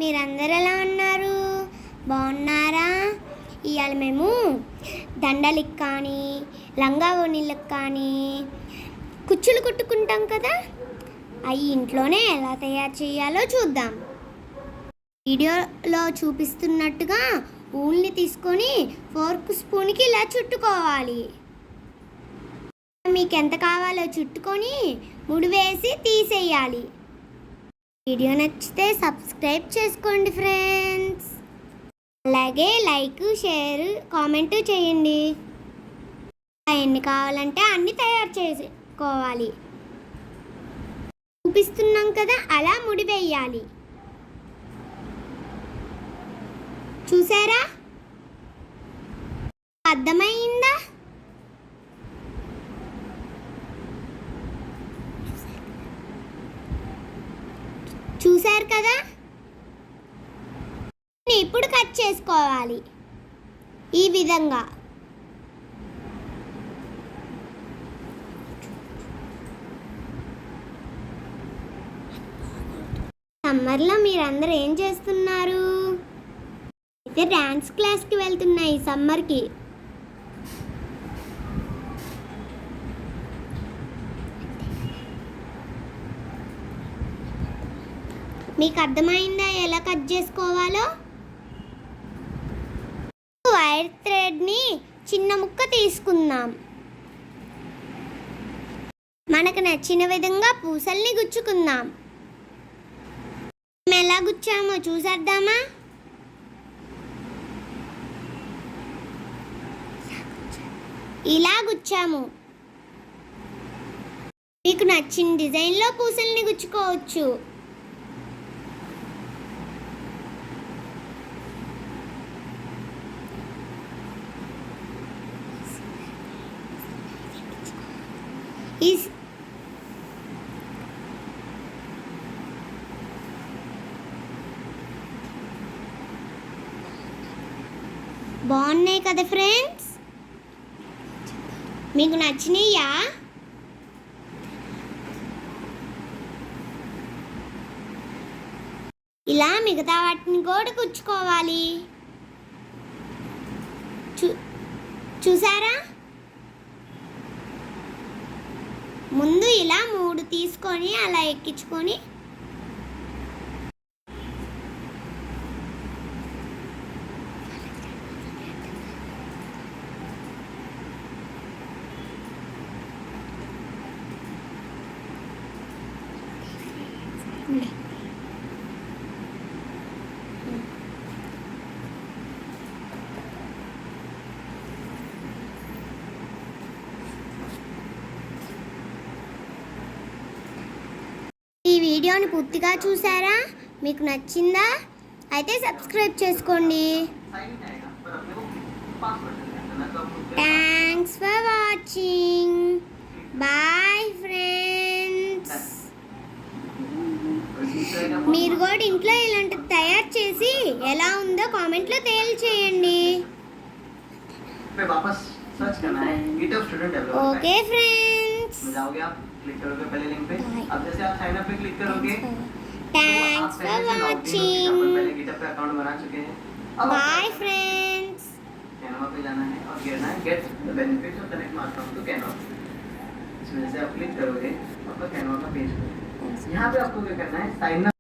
మీరందరూ ఎలా ఉన్నారు? బాగున్నారా? ఇవాళ మేము దండలకు కానీ లంగా ఓణీలకు కానీ కుచ్చులు కుట్టుకుంటాం కదా, అవి ఇంట్లోనే ఎలా తయారు చేయాలో చూద్దాం. వీడియోలో చూపిస్తున్నట్టుగా ఊల్ని తీసుకొని ఫోర్క్ స్పూన్కి ఇలా చుట్టుకోవాలి. మీకు ఎంత కావాలో చుట్టుకొని ముడి వేసి తీసేయాలి. వీడియో నచ్చితే సబ్స్క్రైబ్ చేసుకోండి ఫ్రెండ్స్. అలాగే లైక్, షేర్, కామెంట్ చేయండి. ఎన్ని కావాలంటే అన్ని తయారు చేసుకోవాలి. చూపిస్తున్నాం కదా, అలా ముడి వేయాలి. చూసారా? అర్థమైందా? చూసారు కదా? ఇప్పుడు కట్ చేసుకోవాలి ఈ విధంగా. సమ్మర్లో మీరందరూ ఏం చేస్తున్నారు? అయితే డ్యాన్స్ క్లాస్కి వెళ్తున్నాయి ఈ సమ్మర్కి. మీకు అర్థమైందా ఎలా కట్ చేసుకోవాలో? వైర్ థ్రెడ్ని చిన్న ముక్క తీసుకుందాం. మనకు నచ్చిన విధంగా పూసల్ని గుచ్చుకుందాం. మేము ఎలా గుచ్చామో చూసేద్దామా? ఇలా గుచ్చాము. మీకు నచ్చిన డిజైన్లో పూసల్ని గుచ్చుకోవచ్చు. బాగున్నాయి కదా ఫ్రెండ్స్? మీకు నచ్చినాయా? ఇలా మిగతా వాటిని కూడా గుచ్చుకోవాలి. చూసారా? ముందు ఇలా 3 తీసుకొని అలా ఎక్కించుకొని ఈ వీడియోని పూర్తిగా చూసారా? మీకు నచ్చిందా? అయితే సబ్స్క్రైబ్ చేసుకోండి. Thanks for watching. Bye friends. మీరు కూడా ఇంట్లో ఇలాంటిది తయారు చేసి ఎలా ఉందో కామెంట్లో తెలియచేయండి. Okay friends. क्लिक करोगे पहले लिंक पे. अब जैसे आप साइन अप पे क्लिक करोगे, थैंक्स फॉर वाचिंग. पहले गिटहब पे अकाउंट बना चुके हैं. Bye friends. कैनवा पे जाना है और गिरना है get the benefits of connect my account to Canva. इसमें से आप क्लिक करोगे आपका कैनवा का पेज खुलेगा. यहाँ पे आपको क्या करना है, साइन